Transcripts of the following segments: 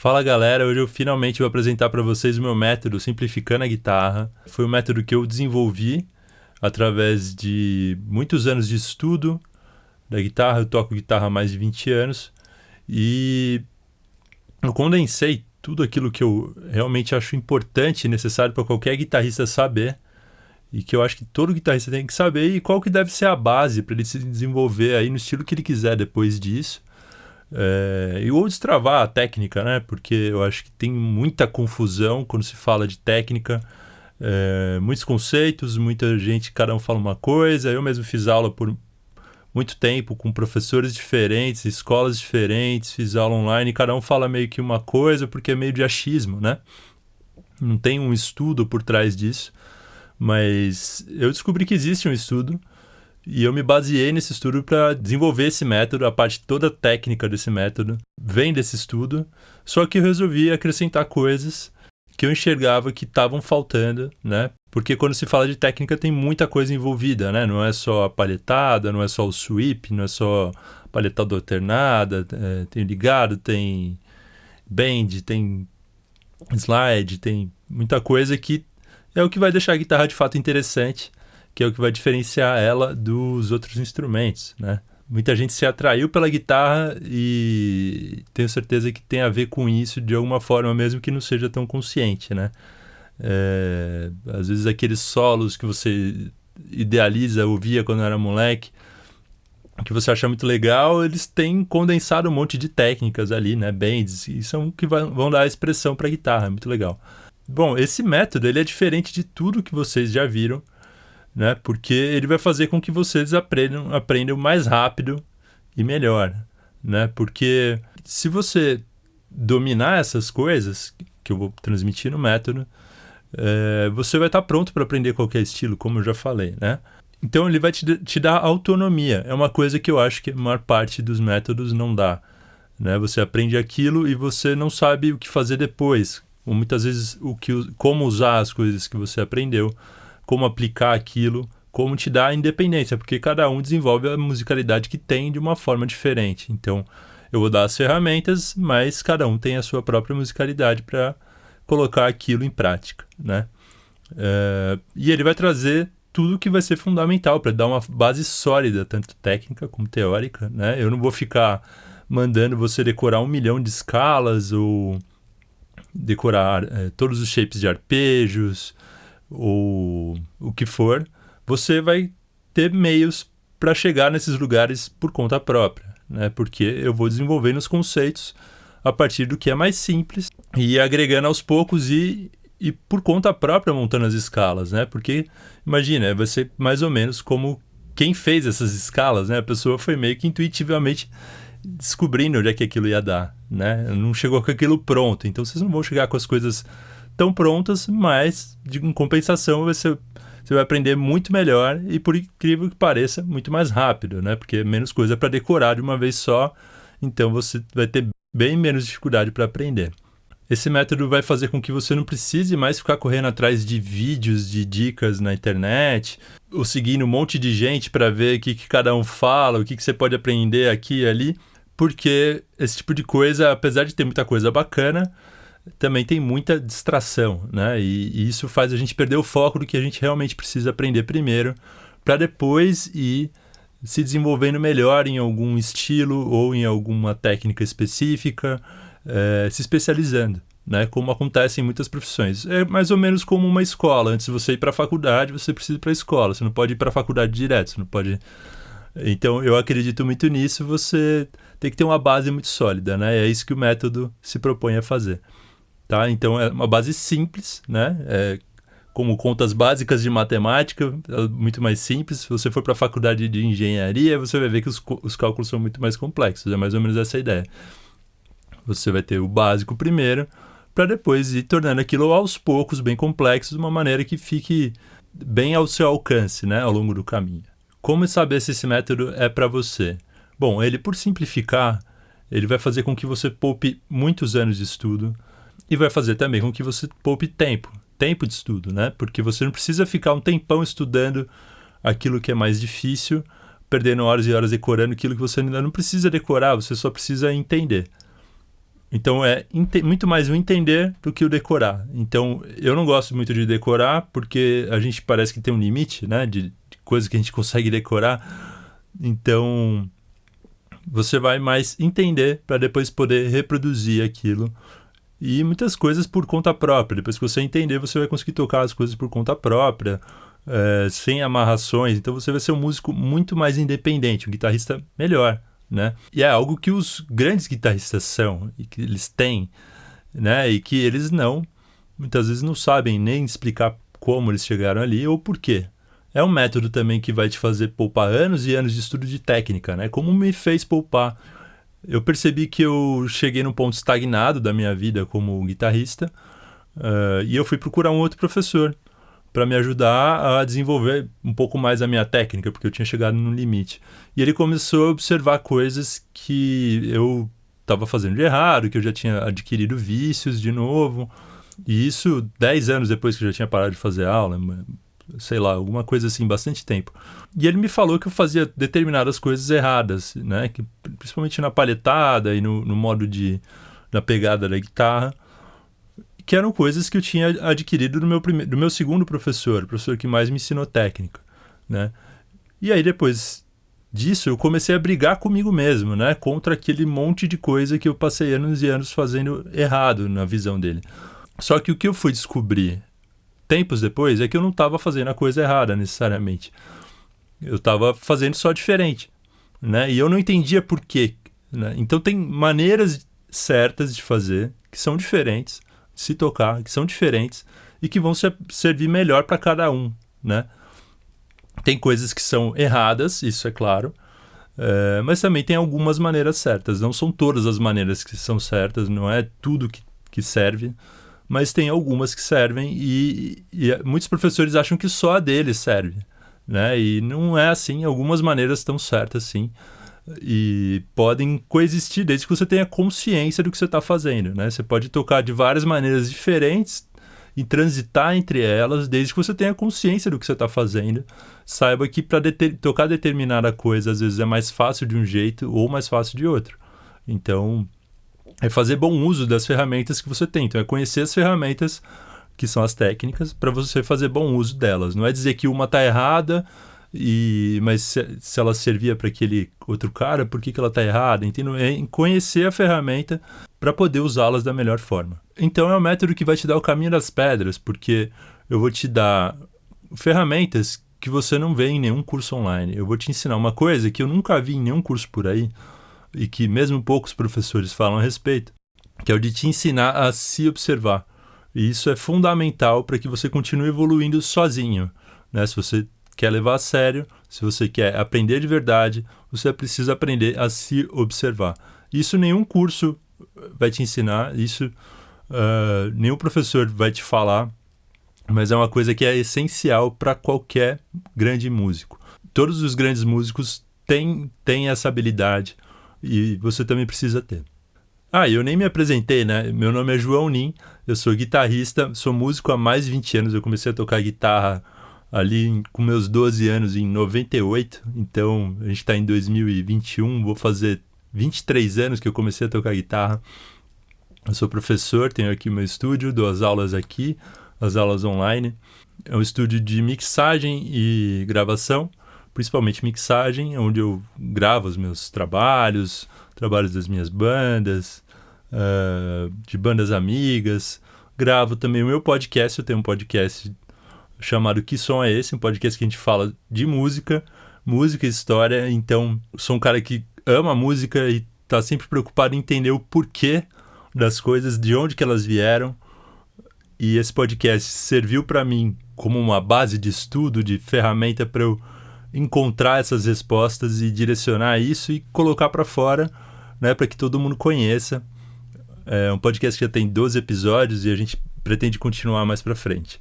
Fala galera, hoje eu finalmente vou apresentar para vocês o meu método Simplificando a Guitarra. Foi um método que eu desenvolvi através de muitos anos de estudo da guitarra. Eu toco guitarra há mais de 20 anos e eu condensei tudo aquilo que eu realmente acho importante e necessário para qualquer guitarrista saber e que eu acho que todo guitarrista tem que saber, e qual que deve ser a base para ele se desenvolver aí no estilo que ele quiser depois disso. Ou destravar a técnica, né? Porque eu acho que tem muita confusão quando se fala de técnica, muitos conceitos, muita gente, cada um fala uma coisa. Eu mesmo fiz aula por muito tempo com professores diferentes, escolas diferentes, fiz aula online, e cada um fala meio que uma coisa, porque é meio de achismo, né? Não tem um estudo por trás disso, mas eu descobri que existe um estudo. E eu me baseei nesse estudo para desenvolver esse método. A parte toda técnica desse método vem desse estudo, só que eu resolvi acrescentar coisas que eu enxergava que estavam faltando, né? Porque quando se fala de técnica tem muita coisa envolvida, né? Não é só a palhetada, não é só o sweep, não é só a palhetada alternada, tem ligado, tem bend, tem slide, tem muita coisa que é o que vai deixar a guitarra de fato interessante, que é o que vai diferenciar ela dos outros instrumentos, né? Muita gente se atraiu pela guitarra e tenho certeza que tem a ver com isso de alguma forma, mesmo que não seja tão consciente, né? Às vezes aqueles solos que você idealiza, ouvia quando era moleque, que você acha muito legal, eles têm condensado um monte de técnicas ali, né? Bends, e são que vão dar a expressão para a guitarra, é muito legal. Bom, esse método ele é diferente de tudo que vocês já viram, né? Porque ele vai fazer com que vocês aprendam mais rápido e melhor, né? Porque se você dominar essas coisas que eu vou transmitir no método, você vai estar pronto para aprender qualquer estilo, como eu já falei, né? Então ele vai te dar autonomia. É uma coisa que eu acho que a maior parte dos métodos não dá, né? Você aprende aquilo e você não sabe o que fazer depois, ou muitas vezes como usar as coisas que você aprendeu, como aplicar aquilo, como te dar a independência, porque cada um desenvolve a musicalidade que tem de uma forma diferente. Então, eu vou dar as ferramentas, mas cada um tem a sua própria musicalidade para colocar aquilo em prática, né? E ele vai trazer tudo que vai ser fundamental para dar uma base sólida, tanto técnica como teórica, né? Eu não vou ficar mandando você decorar 1 milhão de escalas ou decorar todos os shapes de arpejos, ou o que for. Você vai ter meios para chegar nesses lugares por conta própria, né? Porque eu vou desenvolvendo os conceitos a partir do que é mais simples e agregando aos poucos e por conta própria montando as escalas, né? Porque, imagina, vai ser mais ou menos como quem fez essas escalas, né? A pessoa foi meio que intuitivamente descobrindo onde é que aquilo ia dar, né? Não chegou com aquilo pronto, então vocês não vão chegar com as coisas tão prontas, mas em compensação você vai aprender muito melhor e, por incrível que pareça, muito mais rápido, né? Porque é menos coisa para decorar de uma vez só, então você vai ter bem menos dificuldade para aprender. Esse método vai fazer com que você não precise mais ficar correndo atrás de vídeos, de dicas na internet, ou seguindo um monte de gente para ver o que cada um fala, o que você pode aprender aqui e ali, porque esse tipo de coisa, apesar de ter muita coisa bacana, também tem muita distração, né? E isso faz a gente perder o foco do que a gente realmente precisa aprender primeiro, para depois ir se desenvolvendo melhor em algum estilo ou em alguma técnica específica, se especializando, né? Como acontece em muitas profissões. É mais ou menos como uma escola. Antes de você ir para a faculdade, você precisa ir para a escola. Você não pode ir para a faculdade direto, você não pode... Então, eu acredito muito nisso. Você tem que ter uma base muito sólida, né? É isso que o método se propõe a fazer. Tá? Então é uma base simples, né? Como contas básicas de matemática, muito mais simples. Se você for para a faculdade de engenharia, você vai ver que os cálculos são muito mais complexos. É mais ou menos essa a ideia. Você vai ter o básico primeiro, para depois ir tornando aquilo aos poucos bem complexo, de uma maneira que fique bem ao seu alcance, né? Ao longo do caminho. Como saber se esse método é para você? Bom, ele, por simplificar, ele vai fazer com que você poupe muitos anos de estudo, e vai fazer também com que você poupe tempo de estudo, né? Porque você não precisa ficar um tempão estudando aquilo que é mais difícil, perdendo horas e horas decorando aquilo que você ainda não precisa decorar, você só precisa entender. Então é muito mais o entender do que o decorar. Então eu não gosto muito de decorar porque a gente parece que tem um limite, né, de coisas que a gente consegue decorar. Então você vai mais entender para depois poder reproduzir aquilo. E muitas coisas por conta própria. Depois que você entender, você vai conseguir tocar as coisas por conta própria, sem amarrações. Então você vai ser um músico muito mais independente, um guitarrista melhor, né? E é algo que os grandes guitarristas são, e que eles têm, né? E que eles muitas vezes não sabem nem explicar como eles chegaram ali ou por quê. É um método também que vai te fazer poupar anos e anos de estudo de técnica, né? Como me fez poupar. Eu percebi que eu cheguei num ponto estagnado da minha vida como guitarrista, e eu fui procurar um outro professor para me ajudar a desenvolver um pouco mais a minha técnica, porque eu tinha chegado no limite. E ele começou a observar coisas que eu estava fazendo de errado, que eu já tinha adquirido vícios de novo. E isso 10 anos depois que eu já tinha parado de fazer aula, sei lá, alguma coisa assim, bastante tempo. E ele me falou que eu fazia determinadas coisas erradas, né? Que, principalmente na palhetada e no modo na pegada da guitarra, que eram coisas que eu tinha adquirido do meu segundo professor, o professor que mais me ensinou técnica, né? E aí depois disso eu comecei a brigar comigo mesmo, né? Contra aquele monte de coisa que eu passei anos e anos fazendo errado na visão dele. Só que o que eu fui descobrir tempos depois é que eu não estava fazendo a coisa errada necessariamente. Eu estava fazendo só diferente, né? E eu não entendia por quê, né? Então tem maneiras certas de fazer que são diferentes, de se tocar, que são diferentes e que vão servir melhor para cada um, né? Tem coisas que são erradas, isso é claro, mas também tem algumas maneiras certas. Não são todas as maneiras que são certas, não é tudo que serve, mas tem algumas que servem e muitos professores acham que só a deles serve, né? E não é assim, algumas maneiras estão certas sim e podem coexistir desde que você tenha consciência do que você está fazendo, né? Você pode tocar de várias maneiras diferentes e transitar entre elas desde que você tenha consciência do que você está fazendo. Saiba que para tocar determinada coisa às vezes é mais fácil de um jeito ou mais fácil de outro. Então é fazer bom uso das ferramentas que você tem. Então é conhecer as ferramentas que são as técnicas para você fazer bom uso delas. Não é dizer que uma está errada, mas se ela servia para aquele outro cara, por que ela está errada? Entendeu? É conhecer a ferramenta para poder usá-las da melhor forma. Então é um método que vai te dar o caminho das pedras, porque eu vou te dar ferramentas que você não vê em nenhum curso online. Eu vou te ensinar uma coisa que eu nunca vi em nenhum curso por aí, e que mesmo poucos professores falam a respeito, que é o de te ensinar a se observar. E isso é fundamental para que você continue evoluindo sozinho, né? Se você quer levar a sério, se você quer aprender de verdade, você precisa aprender a se observar. Isso nenhum curso vai te ensinar, isso nenhum professor vai te falar, mas é uma coisa que é essencial para qualquer grande músico. Todos os grandes músicos têm essa habilidade, e você também precisa ter. Eu nem me apresentei, né? Meu nome é João Nin, eu sou guitarrista, sou músico há mais de 20 anos. Eu comecei a tocar guitarra ali com meus 12 anos, em 98. Então, a gente está em 2021, vou fazer 23 anos que eu comecei a tocar guitarra. Eu sou professor, tenho aqui meu estúdio, dou as aulas aqui, as aulas online. É um estúdio de mixagem e gravação, principalmente mixagem, onde eu gravo os meus trabalhos das minhas bandas, de bandas amigas. Gravo também o meu podcast, eu tenho um podcast chamado Que Som É Esse? Um podcast que a gente fala de música e história. Então, sou um cara que ama música e está sempre preocupado em entender o porquê das coisas, de onde que elas vieram. E esse podcast serviu para mim como uma base de estudo, de ferramenta para eu encontrar essas respostas e direcionar isso e colocar para fora, né, para que todo mundo conheça. É um podcast que já tem 12 episódios e a gente pretende continuar mais para frente.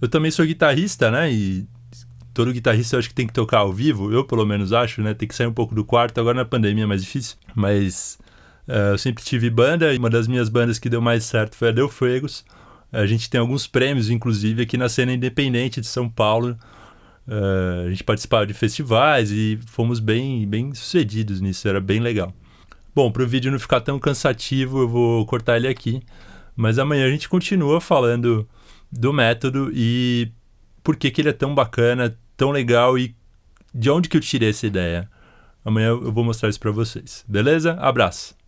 Eu também sou guitarrista, né, e todo guitarrista eu acho que tem que tocar ao vivo, eu pelo menos acho, né, tem que sair um pouco do quarto. Agora na pandemia é mais difícil, mas eu sempre tive banda, e uma das minhas bandas que deu mais certo foi a Del Fuegos. A gente tem alguns prêmios, inclusive, aqui na cena independente de São Paulo. A gente participava de festivais e fomos bem sucedidos nisso, era bem legal. Bom, para o vídeo não ficar tão cansativo, eu vou cortar ele aqui. Mas amanhã a gente continua falando do método e por que ele é tão bacana, tão legal e de onde que eu tirei essa ideia. Amanhã eu vou mostrar isso para vocês. Beleza? Abraço!